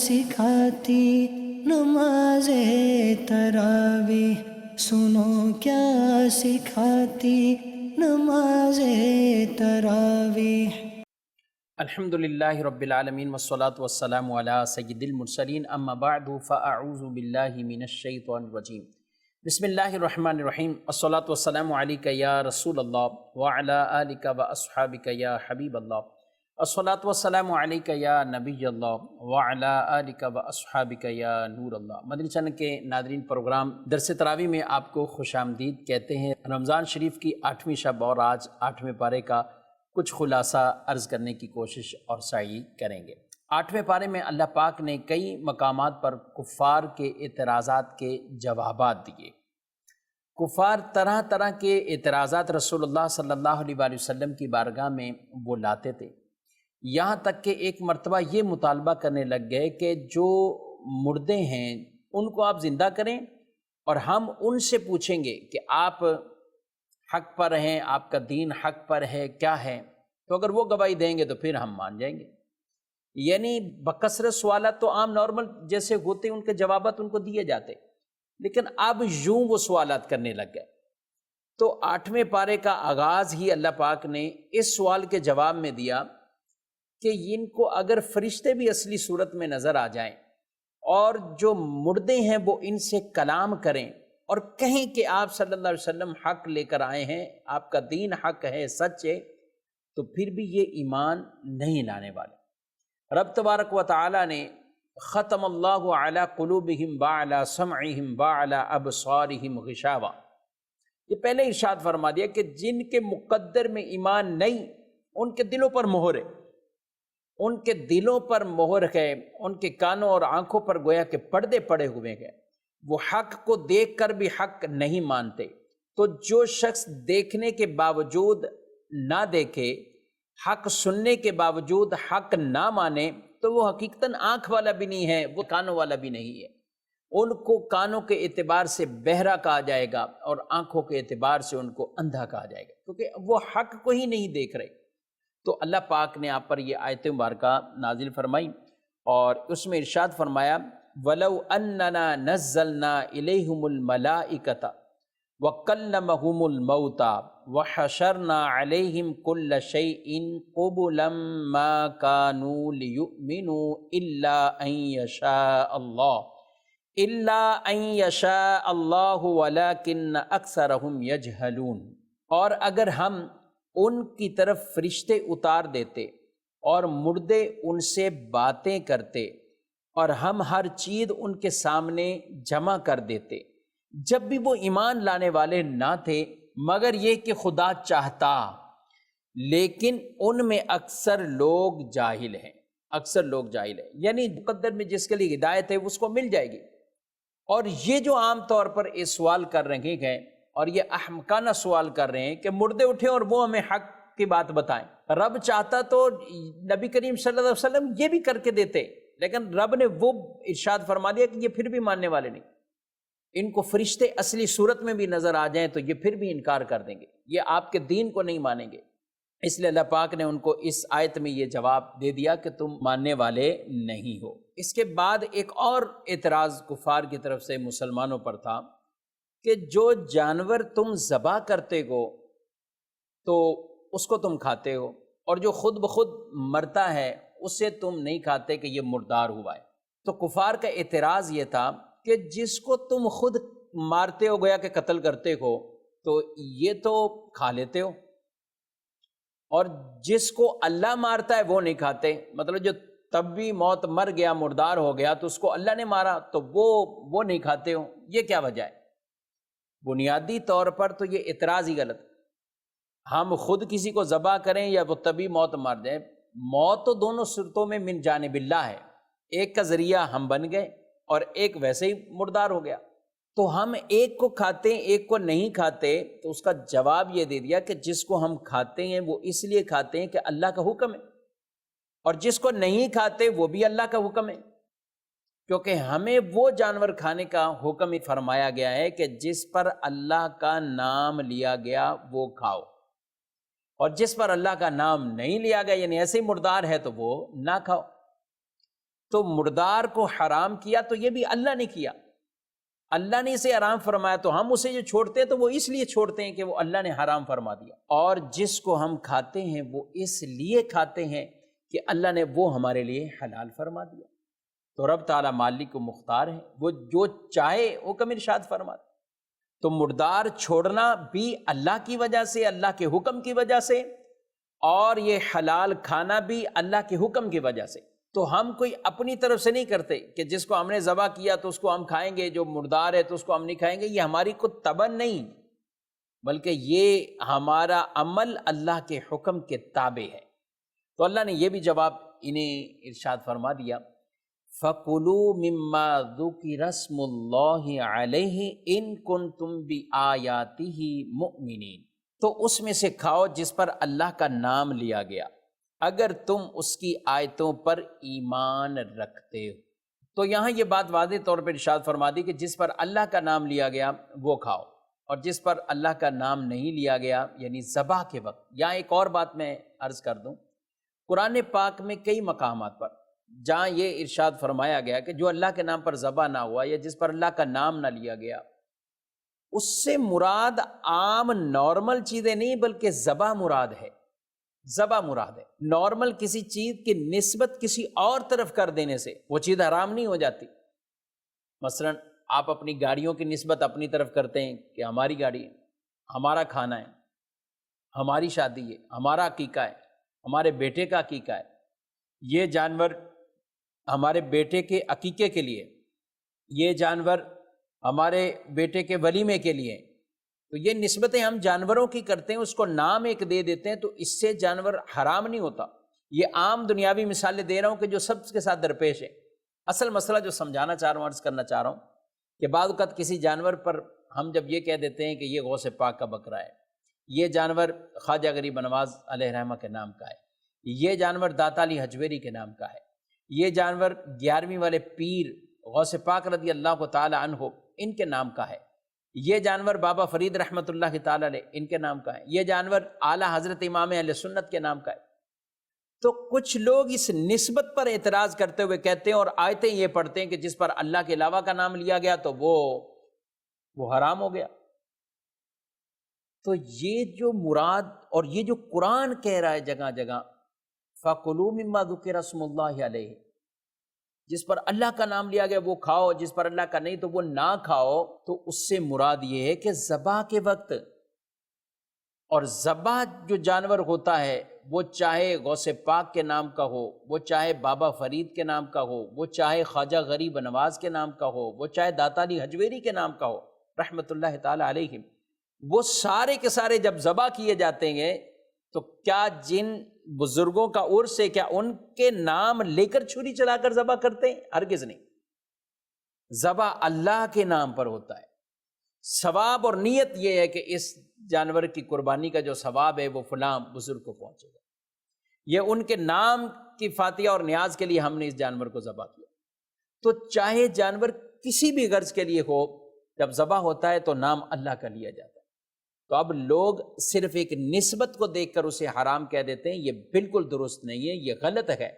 سکھاتی نماز تراویح، سنو کیا سکھاتی نماز تراویح۔ الحمدللہ رب العالمین والصلاة والسلام علی سید المرسلین، اما بعد فاعوذ باللہ من الشیطان الرجیم۔ بسم اللہ الرحمن الرحیم، الصلاة والسلام علیک یا رسول اللہ وعلی آلک واصحابک یا حبیب اللہ، الصلاة والسلام علیک یا نبی اللہ وعلی آلک واصحابک یا نور اللہ۔ مدنی چینل کے ناظرین، پروگرام درس تراویح میں آپ کو خوش آمدید کہتے ہیں۔ رمضان شریف کی 8ویں شب اور آج 8ویں پارے کا کچھ خلاصہ عرض کرنے کی کوشش اور سعی کریں گے۔ 8ویں پارے میں اللہ پاک نے کئی مقامات پر کفار کے اعتراضات کے جوابات دیے۔ کفار طرح طرح کے اعتراضات رسول اللہ صلی اللہ علیہ وآلہ وسلم کی بارگاہ میں وہ لاتے تھے، یہاں تک کہ ایک مرتبہ یہ مطالبہ کرنے لگ گئے کہ جو مردے ہیں ان کو آپ زندہ کریں اور ہم ان سے پوچھیں گے کہ آپ حق پر ہیں، آپ کا دین حق پر ہے کیا ہے، تو اگر وہ گواہی دیں گے تو پھر ہم مان جائیں گے۔ یعنی بکثرت سوالات تو عام نارمل جیسے ہوتے ان کے جوابات ان کو دیے جاتے، لیکن اب یوں وہ سوالات کرنے لگ گئے۔ تو 8ویں پارے کا آغاز ہی اللہ پاک نے اس سوال کے جواب میں دیا کہ ان کو اگر فرشتے بھی اصلی صورت میں نظر آ جائیں اور جو مردے ہیں وہ ان سے کلام کریں اور کہیں کہ آپ صلی اللہ علیہ وسلم حق لے کر آئے ہیں، آپ کا دین حق ہے، سچ ہے، تو پھر بھی یہ ایمان نہیں لانے والے۔ رب تبارک و تعالی نے ختم اللہ علی قلوبہم وعلی سمعہم وعلی ابصارہم غشاوہ، یہ پہلے ارشاد فرما دیا کہ جن کے مقدر میں ایمان نہیں ان کے دلوں پر مہر ہے، ان کے دلوں پر مہر ہے، ان کے کانوں اور آنکھوں پر گویا کہ پردے پڑے ہوئے ہیں، وہ حق کو دیکھ کر بھی حق نہیں مانتے۔ تو جو شخص دیکھنے کے باوجود نہ دیکھے، حق سننے کے باوجود حق نہ مانے، تو وہ حقیقتاً آنکھ والا بھی نہیں ہے، وہ کانوں والا بھی نہیں ہے۔ ان کو کانوں کے اعتبار سے بہرا کہا جائے گا اور آنکھوں کے اعتبار سے ان کو اندھا کہا جائے گا، کیونکہ وہ حق کو ہی نہیں دیکھ رہے۔ تو اللہ پاک نے آپ پر یہ آیت مبارکہ نازل فرمائی اور اس میں ارشاد فرمایا وَلَوْ أَنَّنَا نَزَّلْنَا إِلَيْهِمُ الْمَلَائِكَةَ وَكَلَّمَهُمُ الْمَوْتَى وَحَشَرْنَا عَلَيْهِمْ كُلَّ شَيْءٍ قُبُلًا مَا كَانُوا لِيُؤْمِنُوا إِلَّا أَن يَشَاءَ اللَّهُ وَلَكِنَّ أَكْثَرَهُمْ يَجْهَلُونَ۔ اور اگر ہم ان کی طرف فرشتے اتار دیتے اور مردے ان سے باتیں کرتے اور ہم ہر چیز ان کے سامنے جمع کر دیتے، جب بھی وہ ایمان لانے والے نہ تھے مگر یہ کہ خدا چاہتا، لیکن ان میں اکثر لوگ جاہل ہیں، اکثر لوگ جاہل ہیں۔ یعنی مقدر میں جس کے لیے ہدایت ہے اس کو مل جائے گی۔ اور یہ جو عام طور پر یہ سوال کر رہے ہیں اور یہ احمقانہ سوال کر رہے ہیں کہ مردے اٹھیں اور وہ ہمیں حق کی بات بتائیں، رب چاہتا تو نبی کریم صلی اللہ علیہ وسلم یہ بھی کر کے دیتے، لیکن رب نے وہ ارشاد فرما دیا کہ یہ پھر بھی ماننے والے نہیں، ان کو فرشتے اصلی صورت میں بھی نظر آ جائیں تو یہ پھر بھی انکار کر دیں گے، یہ آپ کے دین کو نہیں مانیں گے۔ اس لیے اللہ پاک نے ان کو اس آیت میں یہ جواب دے دیا کہ تم ماننے والے نہیں ہو۔ اس کے بعد ایک اور اعتراض کفار کی طرف سے مسلمانوں پر تھا کہ جو جانور تم ذبح کرتے ہو تو اس کو تم کھاتے ہو، اور جو خود بخود مرتا ہے اسے تم نہیں کھاتے کہ یہ مردار ہوا ہے۔ تو کفار کا اعتراض یہ تھا کہ جس کو تم خود مارتے ہو، گویا کہ قتل کرتے ہو، تو یہ تو کھا لیتے ہو، اور جس کو اللہ مارتا ہے وہ نہیں کھاتے، مطلب جو تب بھی موت مر گیا، مردار ہو گیا، تو اس کو اللہ نے مارا تو وہ نہیں کھاتے ہو، یہ کیا وجہ ہے؟ بنیادی طور پر تو یہ اعتراض ہی غلط۔ ہم خود کسی کو ذبح کریں یا وہ طبی موت مار دیں، موت تو دونوں صورتوں میں من جانب اللہ ہے، ایک کا ذریعہ ہم بن گئے اور ایک ویسے ہی مردار ہو گیا۔ تو ہم ایک کو کھاتے ہیں ایک کو نہیں کھاتے، تو اس کا جواب یہ دے دیا کہ جس کو ہم کھاتے ہیں وہ اس لیے کھاتے ہیں کہ اللہ کا حکم ہے، اور جس کو نہیں کھاتے وہ بھی اللہ کا حکم ہے، کیونکہ ہمیں وہ جانور کھانے کا حکم ہی فرمایا گیا ہے کہ جس پر اللہ کا نام لیا گیا وہ کھاؤ، اور جس پر اللہ کا نام نہیں لیا گیا یعنی ایسے ہی مردار ہے تو وہ نہ کھاؤ۔ تو مردار کو حرام کیا تو یہ بھی اللہ نے کیا، اللہ نے اسے حرام فرمایا، تو ہم اسے جو چھوڑتے ہیں تو وہ اس لیے چھوڑتے ہیں کہ وہ اللہ نے حرام فرما دیا، اور جس کو ہم کھاتے ہیں وہ اس لیے کھاتے ہیں کہ اللہ نے وہ ہمارے لیے حلال فرما دیا۔ تو رب تعالیٰ مالک و مختار ہے، وہ جو چاہے حکم ارشاد فرماتا۔ تو مردار چھوڑنا بھی اللہ کی وجہ سے، اللہ کے حکم کی وجہ سے، اور یہ حلال کھانا بھی اللہ کے حکم کی وجہ سے۔ تو ہم کوئی اپنی طرف سے نہیں کرتے کہ جس کو ہم نے ذبح کیا تو اس کو ہم کھائیں گے، جو مردار ہے تو اس کو ہم نہیں کھائیں گے، یہ ہماری کو تبع نہیں، بلکہ یہ ہمارا عمل اللہ کے حکم کے تابع ہے۔ تو اللہ نے یہ بھی جواب انہیں ارشاد فرما دیا، فَكُلُوا مِمَّا ذُكِرَ اسْمُ اللَّهِ عَلَيْهِ إِن كُنتُم بِآيَاتِهِ مُؤْمِنِينَ، تو اس میں سے کھاؤ جس پر اللہ کا نام لیا گیا، اگر تم اس کی آیتوں پر ایمان رکھتے ہو۔ تو یہاں یہ بات واضح طور پر ارشاد فرما دی کہ جس پر اللہ کا نام لیا گیا وہ کھاؤ، اور جس پر اللہ کا نام نہیں لیا گیا یعنی ذبح کے وقت۔ یہاں ایک اور بات میں عرض کر دوں، قرآن پاک میں کئی مقامات پر جہاں یہ ارشاد فرمایا گیا کہ جو اللہ کے نام پر ذبح نہ ہوا یا جس پر اللہ کا نام نہ لیا گیا، اس سے مراد عام نارمل چیزیں نہیں بلکہ ذبح مراد ہے، ذبح مراد ہے۔ نارمل کسی چیز کی نسبت کسی اور طرف کر دینے سے وہ چیز حرام نہیں ہو جاتی۔ مثلا آپ اپنی گاڑیوں کی نسبت اپنی طرف کرتے ہیں کہ ہماری گاڑی ہے، ہمارا کھانا ہے، ہماری شادی ہے، ہمارا عقیقہ ہے، ہمارے بیٹے کا عقیقہ ہے، یہ جانور ہمارے بیٹے کے عقیقے کے لیے، یہ جانور ہمارے بیٹے کے ولیمے کے لیے۔ تو یہ نسبتیں ہم جانوروں کی کرتے ہیں، اس کو نام ایک دے دیتے ہیں، تو اس سے جانور حرام نہیں ہوتا۔ یہ عام دنیاوی مثالیں دے رہا ہوں کہ جو سب کے ساتھ درپیش ہے۔ اصل مسئلہ جو سمجھانا چاہ رہا ہوں، عرض کرنا چاہ رہا ہوں کہ بعض اوقات کسی جانور پر ہم جب یہ کہہ دیتے ہیں کہ یہ غوث پاک کا بکرا ہے، یہ جانور خواجہ غریب نواز علیہ رحمہ کے نام کا ہے، یہ جانور داتا علی حجویری کے نام کا ہے، یہ جانور 11ویں والے پیر غوث پاک رضی اللہ تعالی عنہ ان کے نام کا ہے، یہ جانور بابا فرید رحمۃ اللہ تعالی علیہ ان کے نام کا ہے، یہ جانور اعلیٰ حضرت امام اہل سنت کے نام کا ہے۔ تو کچھ لوگ اس نسبت پر اعتراض کرتے ہوئے کہتے ہیں اور آیتیں یہ پڑھتے ہیں کہ جس پر اللہ کے علاوہ کا نام لیا گیا تو وہ حرام ہو گیا۔ تو یہ جو مراد اور یہ جو قرآن کہہ رہا ہے جگہ جگہ، فَكُلُوا مِمَّا ذُكِرَ اسْمُ اللَّهِ عَلَيْهِ، جس پر اللہ کا نام لیا گیا وہ کھاؤ، جس پر اللہ کا نہیں تو وہ نہ کھاؤ۔ تو اس سے مراد یہ ہے کہ ذبح کے وقت، اور ذبح جو جانور ہوتا ہے وہ چاہے غوث پاک کے نام کا ہو، وہ چاہے بابا فرید کے نام کا ہو، وہ چاہے خواجہ غریب نواز کے نام کا ہو، وہ چاہے داتا علی حجویری کے نام کا ہو رحمۃ اللہ تعالی علیہ، وہ سارے کے سارے جب ذبح کیے جاتے ہیں تو کیا جن بزرگوں کا عرس ہے کیا ان کے نام لے کر چھری چلا کر ذبح کرتے ہیں؟ ہرگز نہیں۔ ذبح اللہ کے نام پر ہوتا ہے۔ ثواب اور نیت یہ ہے کہ اس جانور کی قربانی کا جو ثواب ہے وہ فلاں بزرگ کو پہنچے گا، یہ ان کے نام کی فاتحہ اور نیاز کے لیے ہم نے اس جانور کو ذبح کیا۔ تو چاہے جانور کسی بھی غرض کے لیے ہو، جب ذبح ہوتا ہے تو نام اللہ کا لیا جاتا ہے۔ تو اب لوگ صرف ایک نسبت کو دیکھ کر اسے حرام کہہ دیتے ہیں، یہ بالکل درست نہیں ہے، یہ غلط ہے۔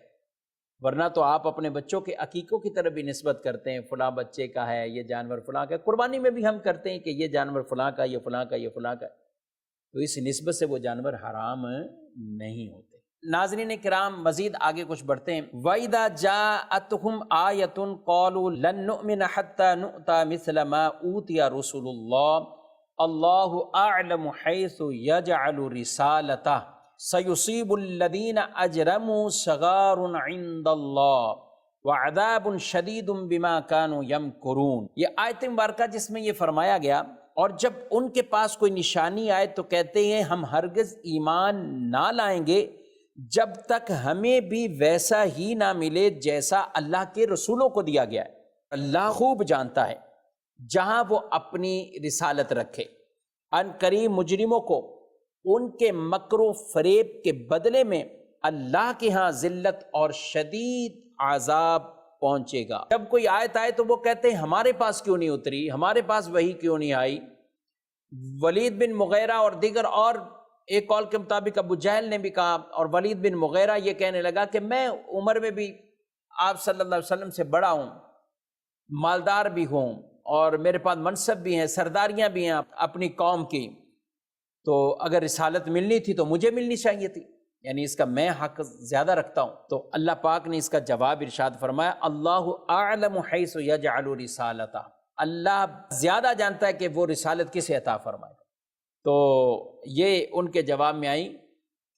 ورنہ تو آپ اپنے بچوں کے عقیقوں کی طرف بھی نسبت کرتے ہیں، فلاں بچے کا ہے، یہ جانور فلاں کا ہے۔ قربانی میں بھی ہم کرتے ہیں کہ یہ جانور فلاں کا، یہ فلاں کا، یہ فلاں کا۔ تو اس نسبت سے وہ جانور حرام نہیں ہوتے۔ ناظرین کرام، مزید آگے کچھ بڑھتے ہیں۔ وَإِذَا جَاءَتْهُمْ آيَةٌ قَالُوا لَن نُؤْمِنَ حَتَّى نُؤْتَى مِثْلَ مَا أُوتِيَ رُسُلُ اللَّهِ اللَّهُ أَعْلَمُ حَيْثُ يَجْعَلُ رِسَالَتَهُ سَيُصِيبُ الَّذِينَ أَجْرَمُوا صِغَارٌ عِندَ اللَّهِ وَعَذَابٌ شَدِيدٌ بِمَا كَانُوا يَمْكُرُونَ۔ یہ آیت مبارکہ جس میں یہ فرمایا گیا، اور جب ان کے پاس کوئی نشانی آئے تو کہتے ہیں ہم ہرگز ایمان نہ لائیں گے جب تک ہمیں بھی ویسا ہی نہ ملے جیسا اللہ کے رسولوں کو دیا گیا ہے۔ اللہ خوب جانتا ہے جہاں وہ اپنی رسالت رکھے۔ ان قریب مجرموں کو ان کے مکر و فریب کے بدلے میں اللہ کے ہاں ذلت اور شدید عذاب پہنچے گا۔ جب کوئی آیت آئے تو وہ کہتے ہیں ہمارے پاس کیوں نہیں اتری، ہمارے پاس وحی کیوں نہیں آئی۔ ولید بن مغیرہ اور دیگر، اور ایک قول کے مطابق ابو جہل نے بھی کہا، اور ولید بن مغیرہ یہ کہنے لگا کہ میں عمر میں بھی آپ صلی اللہ علیہ وسلم سے بڑا ہوں، مالدار بھی ہوں اور میرے پاس منصب بھی ہیں، سرداریاں بھی ہیں اپنی قوم کی، تو اگر رسالت ملنی تھی تو مجھے ملنی چاہیے تھی، یعنی اس کا میں حق زیادہ رکھتا ہوں۔ تو اللہ پاک نے اس کا جواب ارشاد فرمایا، اللہ اعلم حیث یجعل رسالتہ، اللہ زیادہ جانتا ہے کہ وہ رسالت کسے عطا فرمائے گا۔ تو یہ ان کے جواب میں آئی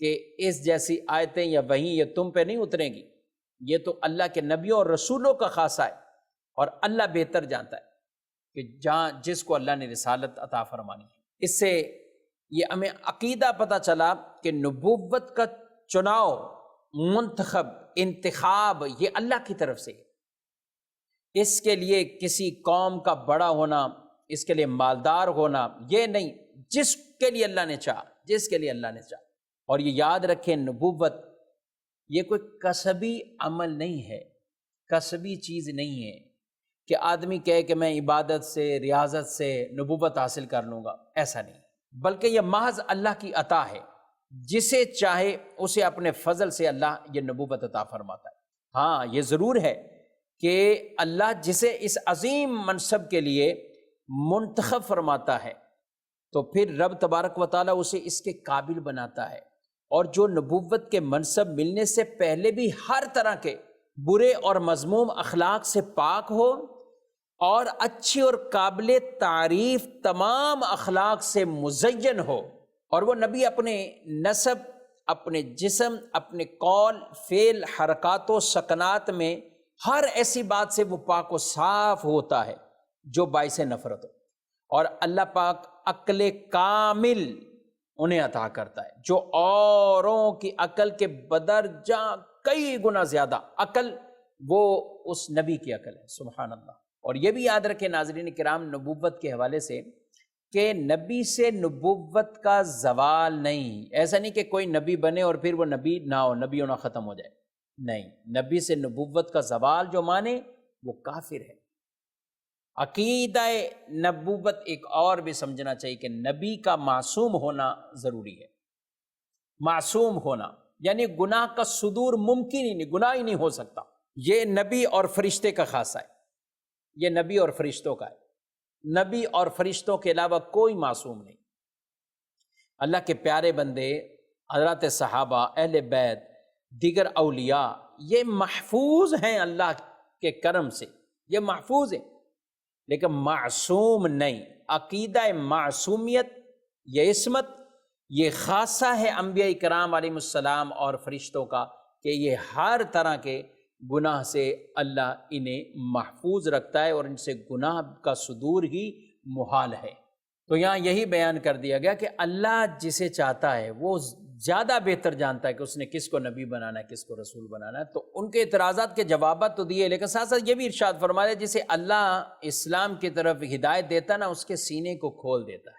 کہ اس جیسی آیتیں یا وحی یہ تم پہ نہیں اتریں گی، یہ تو اللہ کے نبیوں اور رسولوں کا خاصہ ہے، اور اللہ بہتر جانتا ہے کہ جہاں جس کو اللہ نے رسالت عطا فرمانی ہے۔ اس سے یہ ہمیں عقیدہ پتہ چلا کہ نبوت کا چناؤ، منتخب، انتخاب یہ اللہ کی طرف سے ہے۔ اس کے لیے کسی قوم کا بڑا ہونا، اس کے لیے مالدار ہونا، یہ نہیں، جس کے لیے اللہ نے چاہا، جس کے لیے اللہ نے چاہا۔ اور یہ یاد رکھیں، نبوت یہ کوئی کسبی عمل نہیں ہے، کسبی چیز نہیں ہے کہ آدمی کہے کہ میں عبادت سے، ریاضت سے نبوت حاصل کر لوں گا، ایسا نہیں، بلکہ یہ محض اللہ کی عطا ہے، جسے چاہے اسے اپنے فضل سے اللہ یہ نبوت عطا فرماتا ہے۔ ہاں یہ ضرور ہے کہ اللہ جسے اس عظیم منصب کے لیے منتخب فرماتا ہے تو پھر رب تبارک و تعالیٰ اسے اس کے قابل بناتا ہے، اور جو نبوت کے منصب ملنے سے پہلے بھی ہر طرح کے برے اور مذموم اخلاق سے پاک ہو اور اچھی اور قابل تعریف تمام اخلاق سے مزین ہو، اور وہ نبی اپنے نسب، اپنے جسم، اپنے قول، فعل، حرکات و سکنات میں ہر ایسی بات سے وہ پاک و صاف ہوتا ہے جو باعث نفرت ہو، اور اللہ پاک عقل کامل انہیں عطا کرتا ہے، جو اوروں کی عقل کے بدرجہ کئی گنا زیادہ عقل وہ اس نبی کی عقل ہے، سبحان اللہ۔ اور یہ بھی یاد رکھیں ناظرین کرام، نبوت کے حوالے سے کہ نبی سے نبوت کا زوال نہیں، ایسا نہیں کہ کوئی نبی بنے اور پھر وہ نبی نہ ہو، نبی ہونا ختم ہو جائے، نہیں، نبی سے نبوت کا زوال جو مانے وہ کافر ہے۔ عقیدہ نبوت ایک اور بھی سمجھنا چاہیے کہ نبی کا معصوم ہونا ضروری ہے، معصوم ہونا یعنی گناہ کا صدور ممکن ہی نہیں، گناہ ہی نہیں ہو سکتا، یہ نبی اور فرشتے کا خاصہ ہے، یہ نبی اور فرشتوں کا ہے، نبی اور فرشتوں کے علاوہ کوئی معصوم نہیں۔ اللہ کے پیارے بندے، حضرات صحابہ، اہل بیت، دیگر اولیاء، یہ محفوظ ہیں اللہ کے کرم سے، یہ محفوظ ہیں، لیکن معصوم نہیں۔ عقیدہ معصومیت، یہ عصمت، یہ خاصہ ہے انبیاء کرام علیہ السلام اور فرشتوں کا کہ یہ ہر طرح کے گناہ سے اللہ انہیں محفوظ رکھتا ہے اور ان سے گناہ کا صدور ہی محال ہے۔ تو یہاں یہی بیان کر دیا گیا کہ اللہ جسے چاہتا ہے وہ زیادہ بہتر جانتا ہے کہ اس نے کس کو نبی بنانا ہے، کس کو رسول بنانا ہے۔ تو ان کے اعتراضات کے جوابات تو دیے، لیکن ساتھ ساتھ یہ بھی ارشاد فرمایا جسے اللہ اسلام کی طرف ہدایت دیتا نا، اس کے سینے کو کھول دیتا ہے۔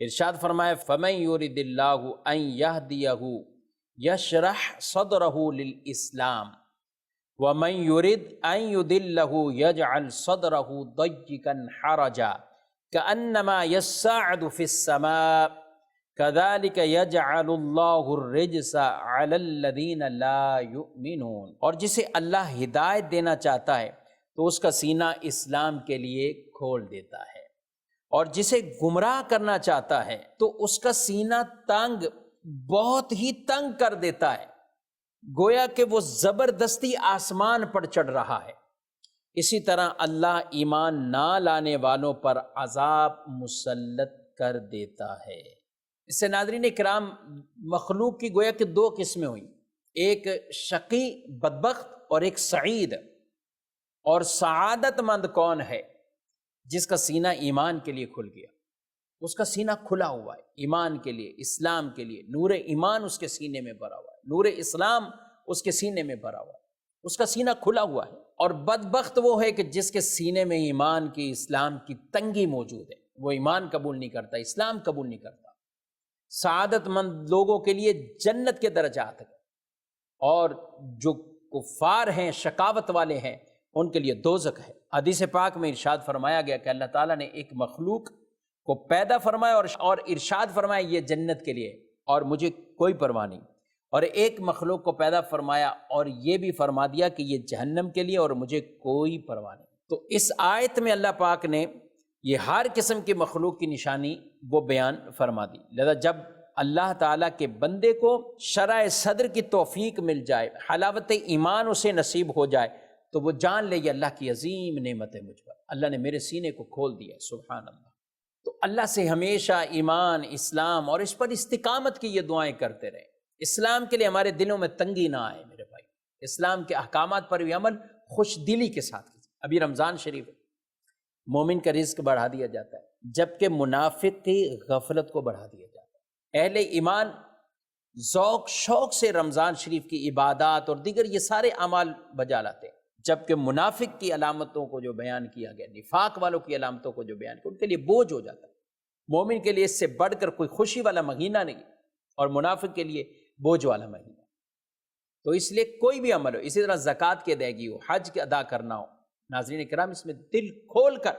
ارشاد فرمایا فَمَن يُرِدِ اللَّهُ أَن يَهْدِيَهُ يَشْرَحْ صَدْرَهُ لِلْإِسْلَامِ وَمَن يُرِدْ أَن يُضِلَّهُ يَجْعَلْ صَدْرَهُ ضَيِّقًا حَرَجًا كَأَنَّمَا يَصَّعَّدُ فِي السَّمَاءِ كَذَلِكَ يَجْعَلُ اللَّهُ الرِّجْسَ عَلَى الَّذِينَ لَا يُؤْمِنُونَ۔ اور جسے اللہ ہدایت دینا چاہتا ہے تو اس کا سینہ اسلام کے لیے کھول دیتا ہے، اور جسے گمراہ کرنا چاہتا ہے تو اس کا سینہ تنگ، بہت ہی تنگ کر دیتا ہے، گویا کہ وہ زبردستی آسمان پر چڑھ رہا ہے۔ اسی طرح اللہ ایمان نہ لانے والوں پر عذاب مسلط کر دیتا ہے۔ اس سے ناظرین کرام مخلوق کی گویا کہ دو قسمیں ہوئیں، ایک شقی بدبخت اور ایک سعید۔ اور سعادت مند کون ہے؟ جس کا سینہ ایمان کے لیے کھل گیا، اس کا سینہ کھلا ہوا ہے ایمان کے لیے، اسلام کے لیے، نور ایمان اس کے سینے میں بھرا ہوا ہے، نور اسلام اس کے سینے میں بھرا ہوا ہے، اس کا سینہ کھلا ہوا ہے۔ اور بدبخت وہ ہے کہ جس کے سینے میں ایمان کی، اسلام کی تنگی موجود ہے، وہ ایمان قبول نہیں کرتا، اسلام قبول نہیں کرتا۔ سعادت مند لوگوں کے لیے جنت کے درجات ہیں، اور جو کفار ہیں، شقاوت والے ہیں، ان کے لیے دوزخ ہے۔ حدیث پاک میں ارشاد فرمایا گیا کہ اللہ تعالیٰ نے ایک مخلوق کو پیدا فرمایا اور ارشاد فرمایا یہ جنت کے لیے اور مجھے کوئی پرواہ نہیں، اور ایک مخلوق کو پیدا فرمایا اور یہ بھی فرما دیا کہ یہ جہنم کے لیے اور مجھے کوئی پرواہ نہیں۔ تو اس آیت میں اللہ پاک نے یہ ہر قسم کی مخلوق کی نشانی وہ بیان فرما دی۔ لہذا جب اللہ تعالیٰ کے بندے کو شرح صدر کی توفیق مل جائے، حلاوت ایمان اسے نصیب ہو جائے، تو وہ جان لے یہ اللہ کی عظیم نعمت ہے مجھ پر، اللہ نے میرے سینے کو کھول دیا ہے، سبحان اللہ۔ تو اللہ سے ہمیشہ ایمان، اسلام اور اس پر استقامت کی یہ دعائیں کرتے رہیں۔ اسلام کے لیے ہمارے دلوں میں تنگی نہ آئے میرے بھائی، اسلام کے احکامات پر بھی عمل خوش دلی کے ساتھ کیجیے۔ ابھی رمضان شریف ہے، مومن کا رزق بڑھا دیا جاتا ہے، جبکہ منافق کی غفلت کو بڑھا دیا جاتا ہے۔ اہل ایمان ذوق شوق سے رمضان شریف کی عبادات اور دیگر یہ سارے اعمال بجا لاتے ہیں، جبکہ منافق کی علامتوں کو جو بیان کیا گیا، نفاق والوں کی علامتوں کو جو بیان کیا، ان کے لیے بوجھ ہو جاتا ہے۔ مومن کے لیے اس سے بڑھ کر کوئی خوشی والا مہینہ نہیں، اور منافق کے لیے بوجھ والا مہینہ۔ تو اس لیے کوئی بھی عمل ہو، اسی طرح زکوٰۃ کی ادائیگی ہو، حج کے ادا کرنا ہو، ناظرین کرام اس میں دل کھول کر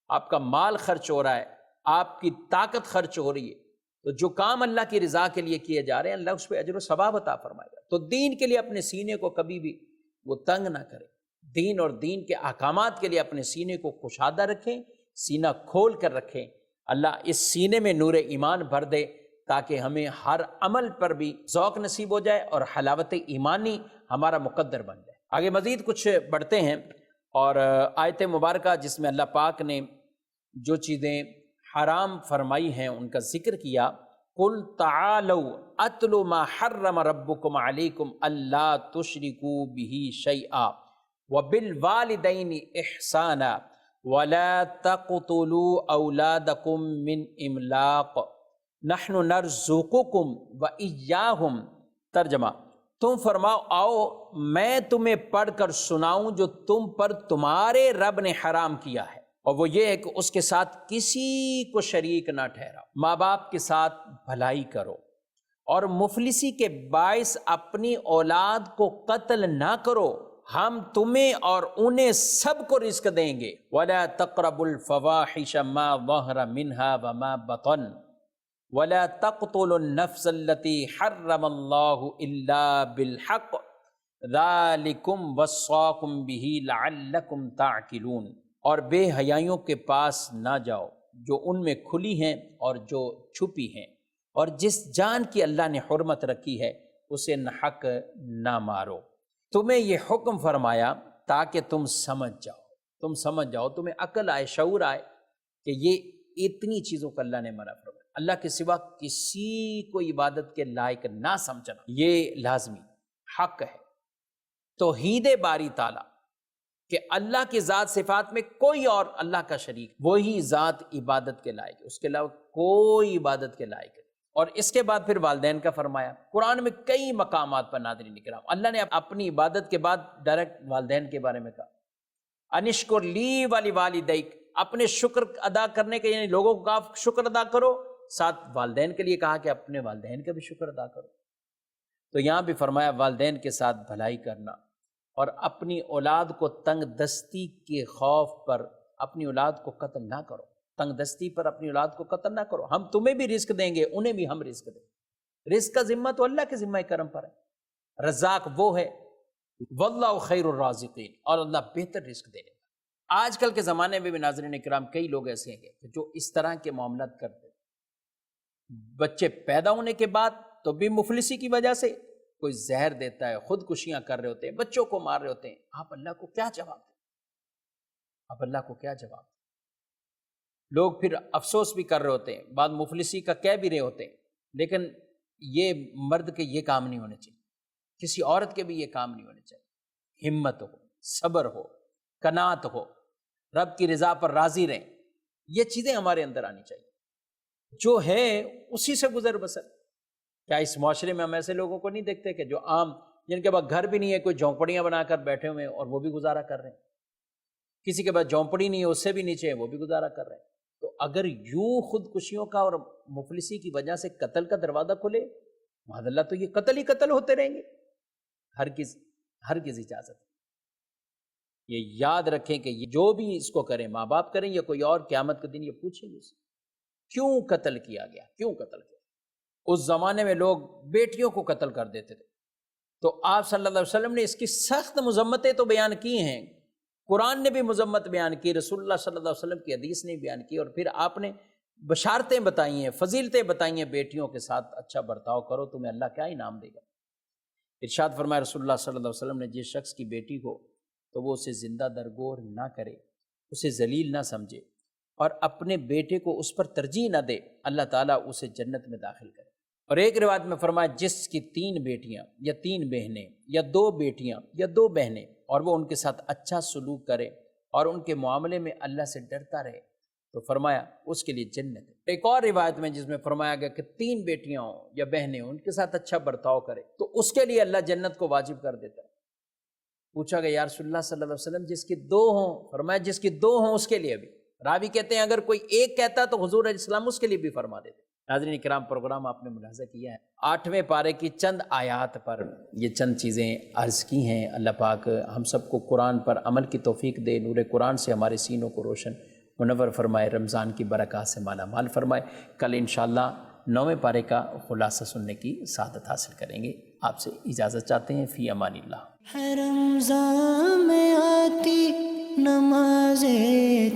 آپ کا مال خرچ ہو رہا ہے، آپ کی طاقت خرچ ہو رہی ہے، تو جو کام اللہ کی رضا کے لیے کیے جا رہے ہیں اللہ اس پہ اجر و ثواب عطا فرمائے گا۔ تو دین کے لیے اپنے سینے کو کبھی بھی وہ تنگ نہ کریں، دین اور دین کے احکامات کے لیے اپنے سینے کو کشادہ رکھیں، سینہ کھول کر رکھیں۔ اللہ اس سینے میں نور ایمان بھر دے تاکہ ہمیں ہر عمل پر بھی ذوق نصیب ہو جائے اور حلاوت ایمانی ہمارا مقدر بن جائے۔ آگے مزید کچھ بڑھتے ہیں، اور آیت مبارکہ جس میں اللہ پاک نے جو چیزیں حرام فرمائی ہیں ان کا ذکر کیا، قُلْ تَعَالَوْا أَتْلُ مَا حَرَّمَ رَبُّكُمْ عَلَيْكُمْ أَلَّا تُشْرِكُوا بِهِ شَيْئًا وَبِالْوَالِدَيْنِ إِحْسَانًا وَلَا تَقْتُلُوا أَوْلَادَكُمْ مِنْ إِمْلَاقٍ نَحْنُ نَرْزُقُكُمْ وَإِيَّاهُمْ۔ ترجمہ، تم فرماؤ آؤ میں تمہیں پڑھ کر سناؤں جو تم پر تمہارے رب نے حرام کیا ہے، اور وہ یہ ہے کہ اس کے ساتھ کسی کو شریک نہ ٹھہراؤ، ماں باپ کے ساتھ بھلائی کرو، اور مفلسی کے باعث اپنی اولاد کو قتل نہ کرو، ہم تمہیں اور انہیں سب کو رزق دیں گے۔ وَلَا تَقْرَبُوا الْفَوَاحِشَ مَا ظَهَرَ مِنْهَا وَمَا بَطَنَ وَلَا تَقْتُلُوا النَّفْسَ الَّتِي حَرَّمَ اللَّهُ إِلَّا بِالْحَقِّ ذَلِكُمْ وَصَّاكُمْ بِهِ لَعَلَّكُمْ تَعْقِلُونَ۔ اور بے حیائیوں کے پاس نہ جاؤ جو ان میں کھلی ہیں اور جو چھپی ہیں، اور جس جان کی اللہ نے حرمت رکھی ہے اسے ناحق نہ مارو۔ تمہیں یہ حکم فرمایا تاکہ تم سمجھ جاؤ، تمہیں عقل آئے، شعور آئے کہ یہ اتنی چیزوں کو اللہ نے منع فرمایا۔ اللہ کے سوا کسی کو عبادت کے لائق نہ سمجھنا یہ لازمی حق ہے۔ توحید باری تعالیٰ کہ اللہ کی ذات صفات میں کوئی اور اللہ کا شریک، وہی ذات عبادت کے لائق ہے، اس کے علاوہ کوئی عبادت کے لائق ہے۔ اور اس کے بعد پھر والدین کا فرمایا، قرآن میں کئی مقامات پر ناظرین کرام اللہ نے اپنی عبادت کے بعد ڈائریکٹ والدین کے بارے میں کہا، انشکر لی ولی والدیک، اپنے شکر ادا کرنے کے، یعنی لوگوں کو کہا شکر ادا کرو، ساتھ والدین کے لیے کہا کہ اپنے والدین کا بھی شکر ادا کرو۔ تو یہاں بھی فرمایا والدین کے ساتھ بھلائی کرنا، اور اپنی اولاد کو تنگ دستی کے خوف پر اپنی اولاد کو قتل نہ کرو، تنگ دستی پر اپنی اولاد کو قتل نہ کرو، ہم تمہیں بھی رزق دیں گے انہیں بھی ہم رزق دیں گے۔ رزق کا ذمہ تو اللہ کے ذمہ کرم پر ہے، رزاق وہ ہے، واللہ خیر الرازقین، اور اللہ بہتر رزق دے گا۔ آج کل کے زمانے میں بھی ناظرین کرام کئی لوگ ایسے ہیں کہ جو اس طرح کے معاملات کرتے ہیں، بچے پیدا ہونے کے بعد تو بھی مفلسی کی وجہ سے کوئی زہر دیتا ہے، خودکشیاں کر رہے ہوتے ہیں، بچوں کو مار رہے ہوتے ہیں، آپ اللہ کو کیا جواب دیں؟ آپ اللہ کو کیا جواب دیں؟ لوگ پھر افسوس بھی کر رہے ہوتے ہیں، بعد مفلسی کا کہہ بھی رہے ہوتے ہیں، لیکن یہ مرد کے یہ کام نہیں ہونے چاہیے، کسی عورت کے بھی یہ کام نہیں ہونے چاہیے۔ ہمت ہو، صبر ہو، قناعت ہو، رب کی رضا پر راضی رہیں، یہ چیزیں ہمارے اندر آنی چاہیے۔ جو ہے اسی سے گزر بسر۔ کیا اس معاشرے میں ہم ایسے لوگوں کو نہیں دیکھتے کہ جو عام، جن کے پاس گھر بھی نہیں ہے، کوئی جھونپڑیاں بنا کر بیٹھے ہوئے ہیں اور وہ بھی گزارا کر رہے ہیں، کسی کے پاس جھونپڑی نہیں ہے اس سے بھی نیچے ہے وہ بھی گزارا کر رہے ہیں۔ تو اگر یوں خودکشیوں کا اور مفلسی کی وجہ سے قتل کا دروازہ کھلے، معاذ اللہ، تو یہ قتل ہی قتل ہوتے رہیں گے، ہرگز اجازت۔ یہ یاد رکھیں کہ یہ جو بھی اس کو کریں، ماں باپ کریں یا کوئی اور، قیامت کے دن یہ پوچھیں گے کیوں قتل کیا گیا، کیوں قتل کیا۔ اس زمانے میں لوگ بیٹیوں کو قتل کر دیتے تھے، تو آپ صلی اللہ علیہ وسلم نے اس کی سخت مذمتیں تو بیان کی ہیں، قرآن نے بھی مذمت بیان کی، رسول اللہ صلی اللہ علیہ وسلم کی حدیث نے بیان کی، اور پھر آپ نے بشارتیں بتائی ہیں، فضیلتیں بتائی ہیں، بیٹیوں کے ساتھ اچھا برتاؤ کرو تمہیں اللہ کیا انعام دے گا۔ ارشاد فرمایا رسول اللہ صلی اللہ علیہ وسلم نے، جس شخص کی بیٹی ہو تو وہ اسے زندہ درگور نہ کرے، اسے ذلیل نہ سمجھے، اور اپنے بیٹے کو اس پر ترجیح نہ دے، اللہ تعالیٰ اسے جنت میں داخل کرے۔ اور ایک روایت میں فرمایا جس کی 3 بیٹیاں یا 3 بہنیں یا 2 بیٹیاں یا 2 بہنیں اور وہ ان کے ساتھ اچھا سلوک کرے اور ان کے معاملے میں اللہ سے ڈرتا رہے تو فرمایا اس کے لیے جنت ہے۔ ایک اور روایت میں جس میں فرمایا گیا کہ 3 بیٹیاں ہوں یا بہنیں ہوں ان کے ساتھ اچھا برتاؤ کرے تو اس کے لیے اللہ جنت کو واجب کر دیتا ہے۔ پوچھا گیا یا رسول اللہ صلی اللہ علیہ وسلم جس کی 2 ہوں؟ فرمایا جس کی 2 ہوں اس کے لیے بھی۔ راوی کہتے ہیں اگر کوئی ایک کہتا تو حضور علیہ السلام اس کے لیے بھی فرما دیتے۔ ناظرین کرام، پروگرام آپ نے ملاحظہ کیا ہے، 8ویں پارے کی چند آیات پر یہ چند چیزیں عرض کی ہیں۔ اللہ پاک ہم سب کو قرآن پر عمل کی توفیق دے، نور قرآن سے ہمارے سینوں کو روشن منور فرمائے، رمضان کی برکات سے مالا مال فرمائے۔ کل انشاءاللہ 9ویں پارے کا خلاصہ سننے کی سعادت حاصل کریں گے۔ آپ سے اجازت چاہتے ہیں، فی امان اللہ۔ ہے رمضان میں آتی نماز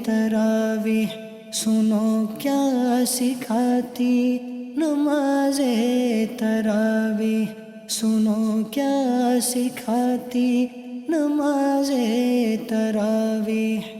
تراویح، سنو کیا سکھاتی نماز تراویح، سنو کیا سکھاتی نماز تراویح۔